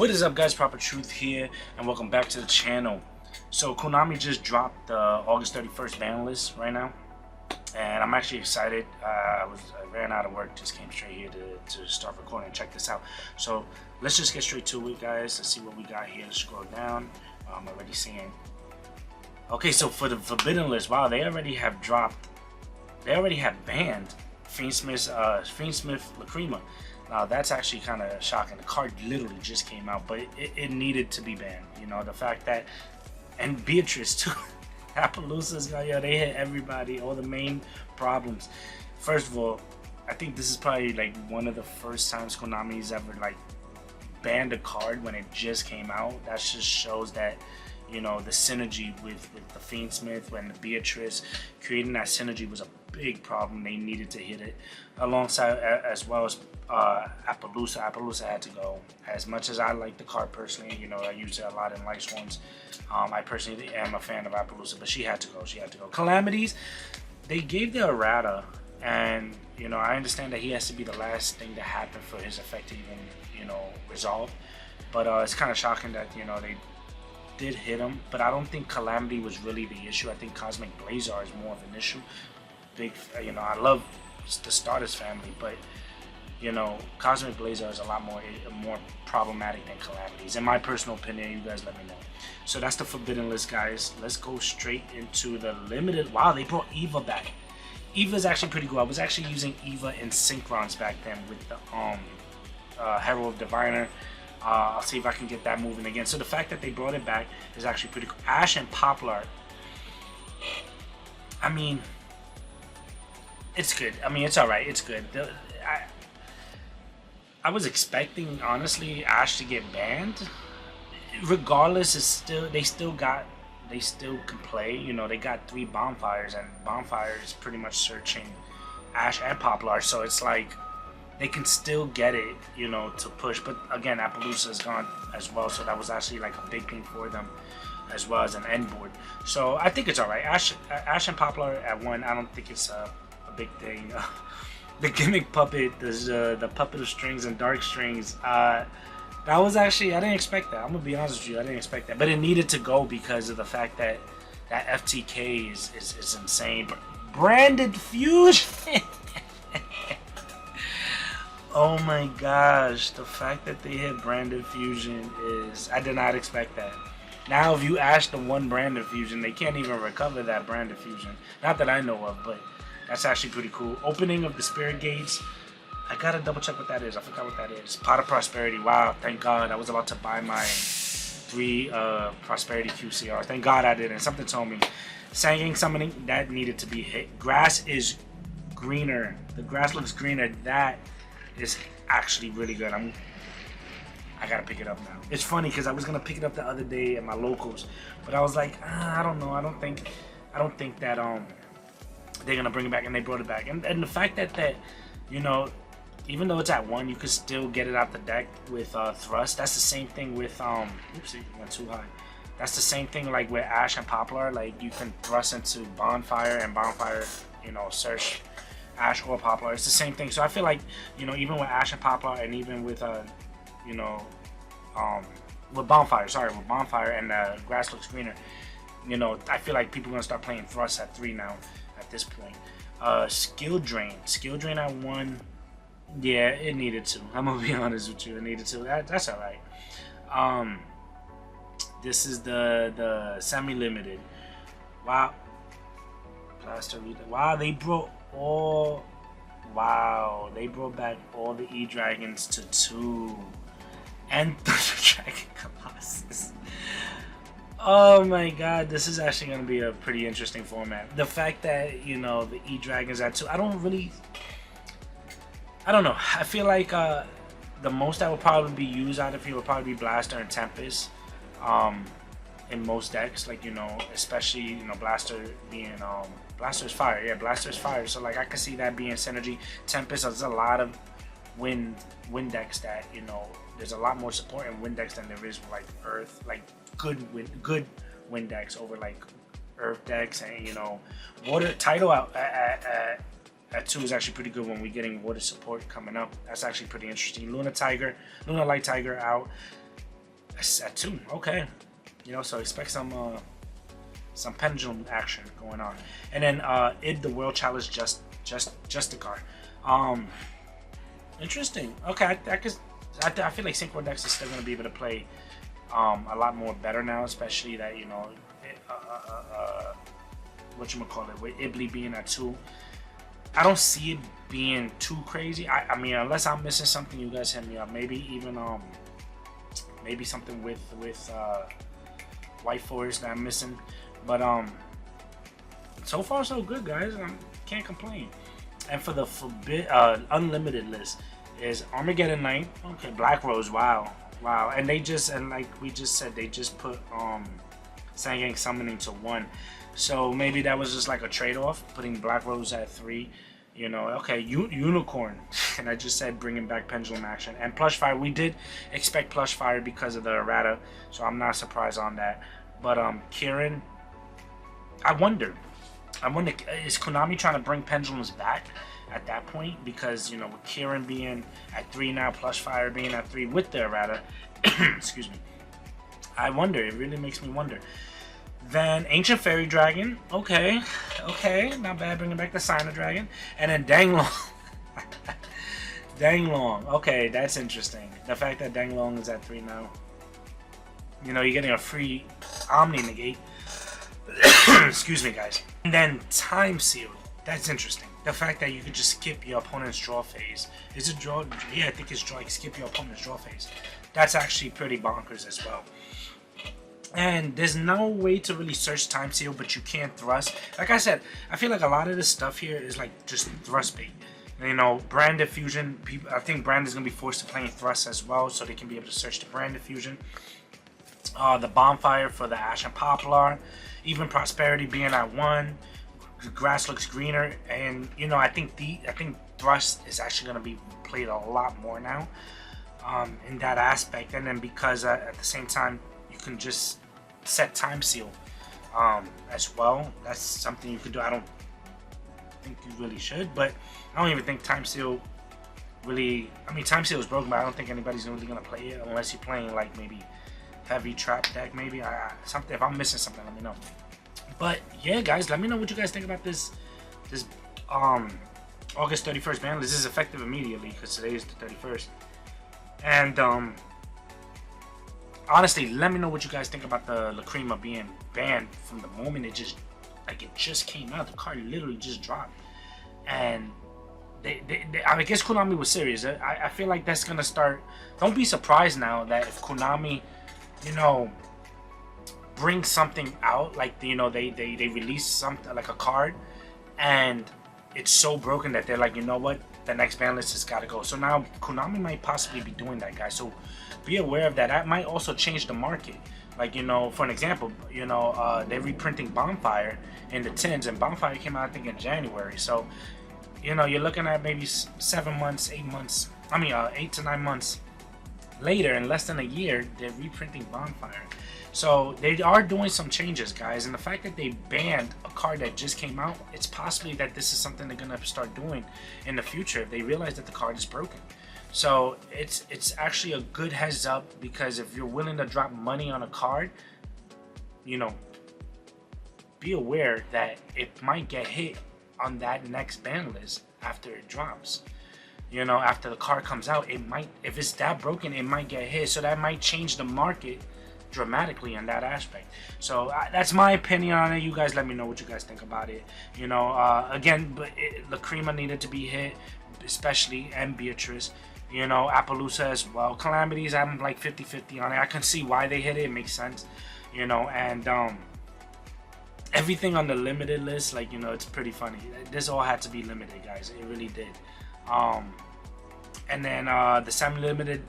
What is up, guys? Proper Truth here, and welcome back to the channel. So Konami just dropped the August 31st ban list right now, and I'm actually excited. I ran out of work, just came straight here to start recording and check this out. So let's just get straight to it, guys. Let's see what we got here. Let's scroll down. I'm already seeing. Okay, so for the forbidden list, wow, they already have banned Fiendsmith Lacrima. Now that's actually kind of shocking. The card literally just came out, but it needed to be banned. You know, the fact that, and Beatrice too, Appaloosa's got, yeah, they hit everybody, all the main problems. First of all, I think this is probably like one of the first times Konami's ever like banned a card when it just came out. That just shows that, you know, the synergy with the Fiendsmith and the Beatrice, creating that synergy was a big problem. They needed to hit it alongside, as well as Appaloosa. Appaloosa had to go. As much as I like the card personally, you know, I use it a lot in light ones. I personally am a fan of Appaloosa, but she had to go. She had to go. Calamities, they gave the errata, and you know, I understand that he has to be the last thing to happen for his effect to even, you know, resolve. But it's kind of shocking that, you know, they did hit him, but I don't think Calamity was really the issue. I think Cosmic Blazar is more of an issue. Big, you know, I love the Stardust family, but you know, Cosmic Blazar is a lot more problematic than Calamities. In my personal opinion, you guys let me know. So that's the forbidden list, guys. Let's go straight into the limited. Wow, they brought Eva back. Eva's actually pretty cool. I was actually using Eva in Synchrons back then with the Herald of Diviner. I'll see if I can get that moving again. So the fact that they brought it back is actually pretty cool. Ash and Poplar. I mean, it's good. I mean, it's all right. It's good. I was expecting, honestly, Ash to get banned. Regardless, they still can play. You know, they got 3 bonfires, and bonfire is pretty much searching Ash and Poplar. So it's like they can still get it, you know, to push. But again, Appaloosa is gone as well, so that was actually like a big thing for them, as well as an end board. So I think it's all right. Ash and Poplar at 1. I don't think it's a big thing. The gimmick puppet, the puppet of strings and dark strings. That was actually, I didn't expect that. I'm gonna be honest with you, I didn't expect that. But it needed to go because of the fact that that FTK is insane. Branded Fusion. Oh my gosh, the fact that they hit Branded Fusion is, I did not expect that. Now if you ask the one Branded Fusion, they can't even recover that Branded Fusion. Not that I know of, but that's actually pretty cool. Opening of the Spirit Gates. I gotta double check what that is. I forgot what that is. Pot of Prosperity. Wow, thank God. I was about to buy my 3 Prosperity QCR. Thank God I didn't. Something told me. Sanging Summoning, that needed to be hit. Grass is greener. The grass looks greener. That is actually really good. I gotta pick it up now. It's funny because I was gonna pick it up the other day at my locals, but I was like, I don't know. I don't think that they're gonna bring it back, and they brought it back. And the fact that you know, even though it's at 1, you could still get it out the deck with Thrust. That's the same thing with oopsie, went too high. That's the same thing like with Ash and Poplar. Like you can thrust into Bonfire, and Bonfire, you know, search Ash or Poplar. It's the same thing. So I feel like, you know, even with Ash and Poplar, and even with you know, with Bonfire, with Bonfire and Grass Looks Greener, you know, I feel like people are gonna start playing Thrust at 3 now at this point. Skill Drain at 1. Yeah, it needed to. I'm gonna be honest with you, it needed to. That's all right. This is the semi-limited. Wow. Blaster. Wow, they brought all. Wow, they brought back all the E-Dragons to 2, and Thunder Dragon Colossus. Oh my God, this is actually going to be a pretty interesting format. The fact that, you know, the E-Dragons at 2, I don't know. I feel like the most that will probably be used out of here will probably be Blaster and Tempest in most decks. Like, you know, especially, you know, Blaster being, Blaster is fire. Yeah, Blaster is fire. So, like, I can see that being synergy. Tempest, there's a lot of wind decks that, you know, there's a lot more support in wind decks than there is with, like, Earth, like, good wind decks over like Earth decks. And you know, water title out at 2 is actually pretty good when we're getting water support coming up. That's actually pretty interesting. Luna Light Tiger out. X at 2. Okay, you know, so expect some pendulum action going on. And then id the World Challenge just a card. Interesting. Okay, I feel like Synchro Dex is still gonna be able to play a lot more better now, especially that, you know, whatchamacallit, with Ibly being at 2. I don't see it being too crazy. I mean, unless I'm missing something, you guys hit me up. Maybe even maybe something with White Forest that I'm missing. But so far so good, guys. I can't complain. And for the unlimited list is Armageddon Knight. Okay, Black Rose. Wow. And they just, and like we just said, they just put Sangang Summoning to 1. So maybe that was just like a trade-off, putting Black Rose at 3. You know, okay, Unicorn. And I just said bringing back Pendulum Action. And Plush Fire, we did expect Plush Fire because of the errata, so I'm not surprised on that. But Kieran, I wonder, is Konami trying to bring Pendulums back at that point? Because, you know, with Kieran being at 3 now, Plush Fire being at 3 with the errata, excuse me, I wonder, it really makes me wonder. Then Ancient Fairy Dragon, okay, not bad, bringing back the Sign of Dragon. And then Danglong, Danglong, okay, that's interesting. The fact that Danglong is at 3 now, you know, you're getting a free Omni Negate. Excuse me, guys. And then Time Seal, that's interesting. The fact that you could just skip your opponent's draw phase. Is it draw? Yeah, I think it's draw. Like, skip your opponent's draw phase. That's actually pretty bonkers as well. And there's no way to really search Time Seal, but you can thrust. Like I said, I feel like a lot of this stuff here is like just thrust bait. You know, Brand Diffusion, people, I think Brand is going to be forced to play in thrust as well, so they can be able to search the Brand Diffusion. The Bonfire for the Ash and Poplar. Even Prosperity being at 1. The grass looks greener. And, you know, I think thrust is actually going to be played a lot more now in that aspect. And then because at the same time, you can just set Time Seal as well. That's something you can do. I don't think you really should, but I don't even think Time Seal really, I mean, Time Seal is broken, but I don't think anybody's really gonna play it unless you're playing like maybe heavy trap deck, maybe. Something, if I'm missing something, let me know. But yeah, guys, let me know what you guys think about this August 31st ban list. This is effective immediately because today is the 31st. And honestly, let me know what you guys think about the Lacrima being banned from the moment it just came out. The card literally just dropped, and I guess Konami was serious. I feel like that's gonna start. Don't be surprised now that if Konami, you know, brings something out, like, you know, they release something like a card, and it's so broken that they're like, you know what, the next ban list has got to go. So now Konami might possibly be doing that, guys. So be aware of that. That might also change the market. Like, you know, for an example, you know, they're reprinting Bonfire in the tins, and Bonfire came out, I think, in January. So, you know, you're looking at maybe 7 months, 8 months. I mean, 8 to 9 months later, in less than a year, they're reprinting Bonfire. So they are doing some changes, guys, and the fact that they banned a card that just came out, it's possibly that this is something they're gonna start doing in the future if they realize that the card is broken. So it's actually a good heads up, because if you're willing to drop money on a card, you know, be aware that it might get hit on that next ban list after it drops. You know, after the card comes out, it might, if it's that broken, it might get hit. So that might change the market dramatically in that aspect. So that's my opinion on it. You guys let me know what you guys think about it. You know, again, but Lacrima needed to be hit, especially, and Beatrice. You know, Appaloosa as well. Calamities, I'm like 50-50 on it. I can see why they hit it. It makes sense. You know, and everything on the limited list, like, you know, it's pretty funny. This all had to be limited, guys. It really did. And then the semi-limited,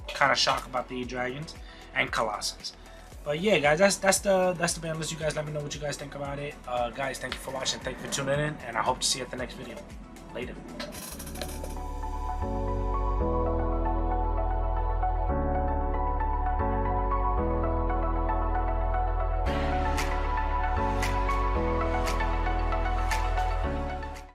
kind of shock about the dragons and Colossus. But yeah, guys, that's the ban list. You guys let me know what you guys think about it. Guys, thank you for watching. Thank you for tuning in, and I hope to see you at the next video. Later.